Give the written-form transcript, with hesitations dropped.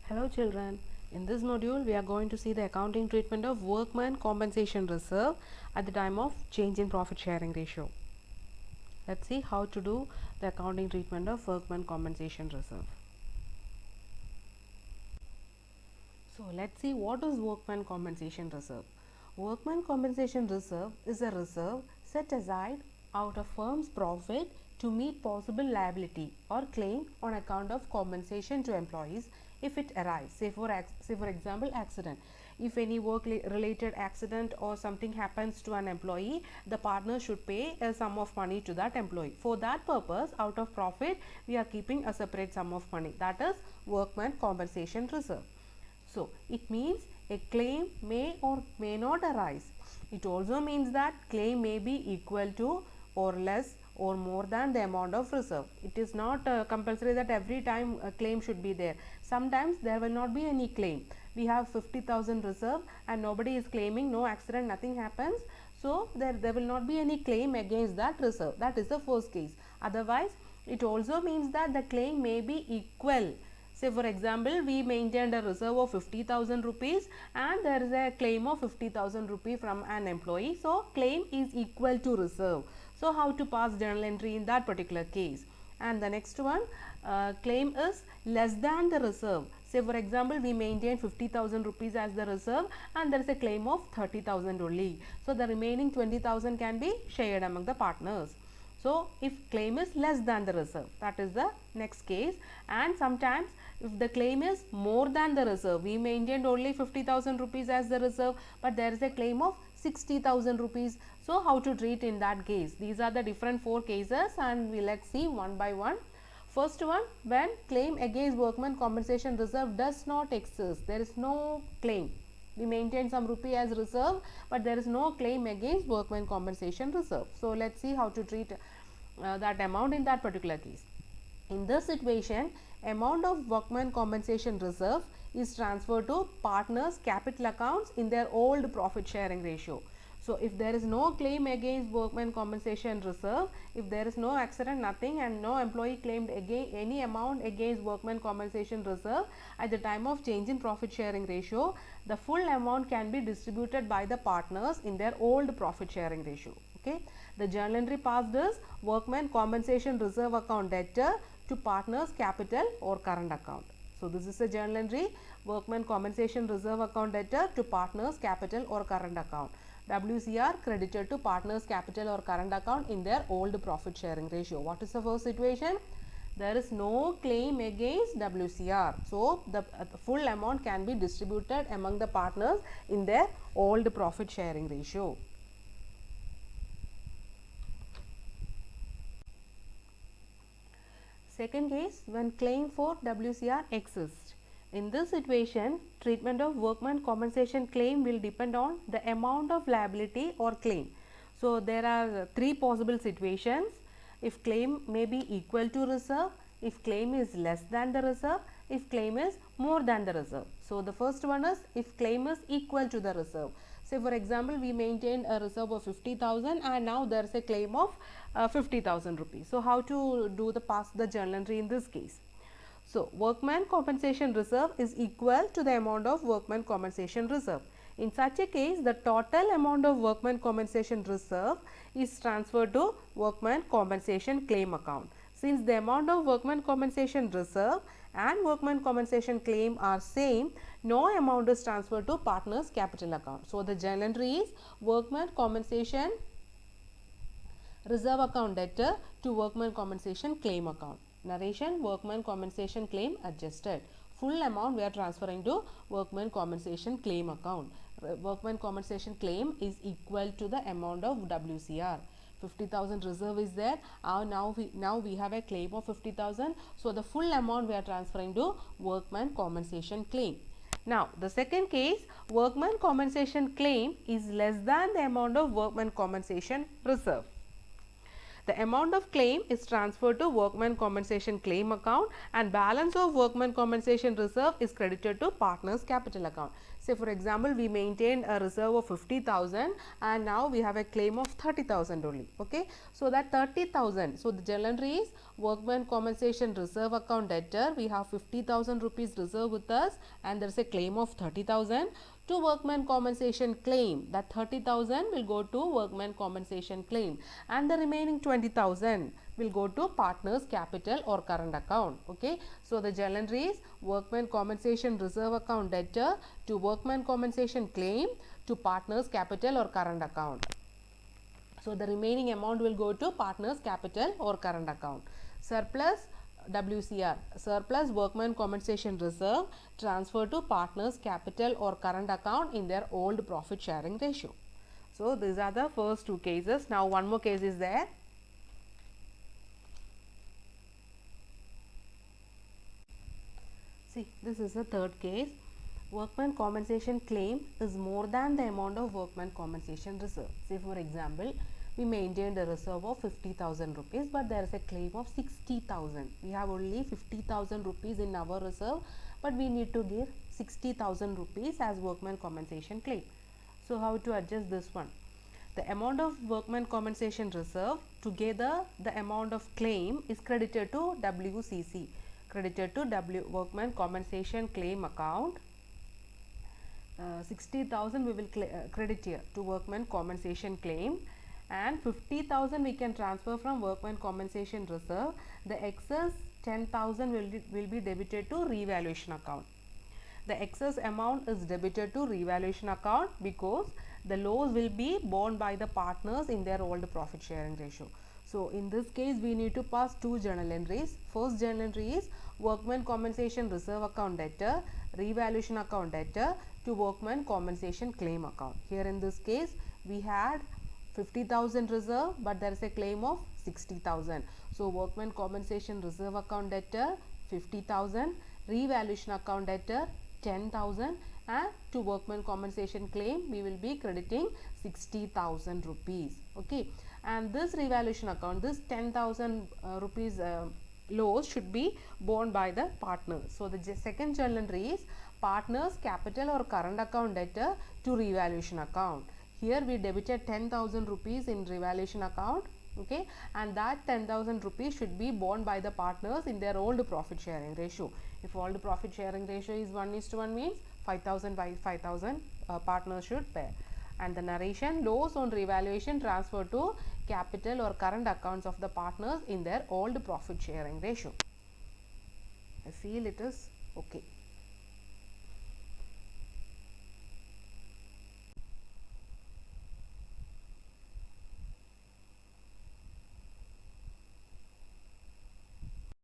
Hello children, in this module we are going to see the accounting treatment of workman compensation reserve at the time of change in profit sharing ratio. Let's see how to do the accounting treatment of workman compensation reserve. So let's see what is workman compensation reserve. Workman compensation reserve is a reserve set aside out of firm's profit to meet possible liability or claim on account of compensation to employees if it arises. Say for example accident. If any work related accident or something happens to an employee, the partner should pay a sum of money to that employee. For that purpose, out of profit, we are keeping a separate sum of money. That is workman compensation reserve. So, it means a claim may or may not arise. It also means that claim may be equal to or less or more than the amount of reserve. It is not compulsory that every time a claim should be there. Sometimes there will not be any claim. We have 50,000 reserve and nobody is claiming, no accident, nothing happens. So, there will not be any claim against that reserve. That is the first case. Otherwise, it also means that the claim may be equal. Say for example, we maintained a reserve of 50,000 rupees and there is a claim of 50,000 rupees from an employee. So, claim is equal to reserve. So, how to pass journal entry in that particular case? And the next one, claim is less than the reserve. Say for example, we maintain 50,000 rupees as the reserve and there is a claim of 30,000 only. So, the remaining 20,000 can be shared among the partners. So, if claim is less than the reserve, that is the next case. And sometimes if the claim is more than the reserve, we maintained only 50,000 rupees as the reserve, but there is a claim of 60,000 rupees. So, how to treat in that case? These are the different 4 cases and we let's see one by one. First one, when claim against workman compensation reserve does not exist, there is no claim. We maintain some rupee as reserve, but there is no claim against workman compensation reserve. So, let's see how to treat that amount in that particular case. In this situation, amount of workman compensation reserve is transferred to partners' capital accounts in their old profit sharing ratio. So, if there is no claim against workman compensation reserve, if there is no accident, nothing and no employee claimed again any amount against workman compensation reserve at the time of change in profit sharing ratio, the full amount can be distributed by the partners in their old profit sharing ratio. Okay. The journal entry passed is workman compensation reserve account debtor to partners capital or current account. So, this is a journal entry workman compensation reserve account debtor to partners capital or current account. WCR credited to partners capital or current account in their old profit sharing ratio. What is the first situation? There is no claim against WCR. So, the full amount can be distributed among the partners in their old profit sharing ratio. Second case, when claim for WCR exists. In this situation, treatment of workman compensation claim will depend on the amount of liability or claim. So, there are 3 possible situations. If claim may be equal to reserve, if claim is less than the reserve, if claim is more than the reserve. So, the first one is if claim is equal to the reserve. Say for example, we maintained a reserve of 50,000 and now there is a claim of 50,000 rupees. So, how to do the pass the journal entry in this case? So, workman compensation reserve is equal to the amount of workman compensation reserve. In such a case, the total amount of workman compensation reserve is transferred to workman compensation claim account. Since the amount of workman compensation reserve and workman compensation claim are same, no amount is transferred to partners capital account. So, the journal entry is workman compensation reserve account debtor to workman compensation claim account. Narration, workman compensation claim adjusted. Full amount we are transferring to workman compensation claim account. Workman compensation claim is equal to the amount of WCR. 50,000 reserve is there. Now we have a claim of 50,000. So, the full amount we are transferring to workman compensation claim. Now, the second case, workman compensation claim is less than the amount of workman compensation reserve. The amount of claim is transferred to workman compensation claim account and balance of workman compensation reserve is credited to partners capital account. Say for example, we maintained a reserve of 50,000 and now we have a claim of 30,000 only. Okay. So, that 30,000. So, the journal entry is workman compensation reserve account debtor. We have 50,000 rupees reserve with us and there is a claim of 30,000. To workman compensation claim, that 30,000 will go to workman compensation claim and the remaining 20,000 will go to partners capital or current account. Okay. So, the journal entry is workman compensation reserve account debtor to workman compensation claim to partners capital or current account. So, the remaining amount will go to partners capital or current account. Surplus WCR, surplus workman compensation reserve transfer to partners capital or current account in their old profit sharing ratio. So, these are the first two cases. Now, one more case is there. See, this is the third case. Workman compensation claim is more than the amount of workman compensation reserve. Say for example, we maintained a reserve of 50,000 rupees, but there is a claim of 60,000. We have only 50,000 rupees in our reserve, but we need to give 60,000 rupees as workman compensation claim. So, how to adjust this one? The amount of workman compensation reserve together the amount of claim is credited to WCC, credited to workman compensation claim account. 60,000 we will credit here to workman compensation claim and 50,000 we can transfer from workman compensation reserve. The excess 10,000 will be debited to revaluation account. The excess amount is debited to revaluation account because the loss will be borne by the partners in their old profit sharing ratio. So, in this case we need to pass two journal entries. First journal entry is workman compensation reserve account debtor, revaluation account debtor to workman compensation claim account. Here in this case we had 50,000 reserve, but there is a claim of 60,000. So, workman compensation reserve account debtor 50,000, revaluation account debtor 10,000 and to workman compensation claim we will be crediting 60,000 rupees. Okay. And this revaluation account, this 10,000 rupees loss should be borne by the partners. So, the second journal entry is partners capital or current account debtor to revaluation account. Here we debited 10,000 rupees in revaluation account, okay, and that 10,000 rupees should be borne by the partners in their old profit sharing ratio. If old profit sharing ratio is 1:1 means 5,000 by 5,000 partners should bear. And the narration, loss on revaluation transfer to capital or current accounts of the partners in their old profit sharing ratio. I feel it is okay.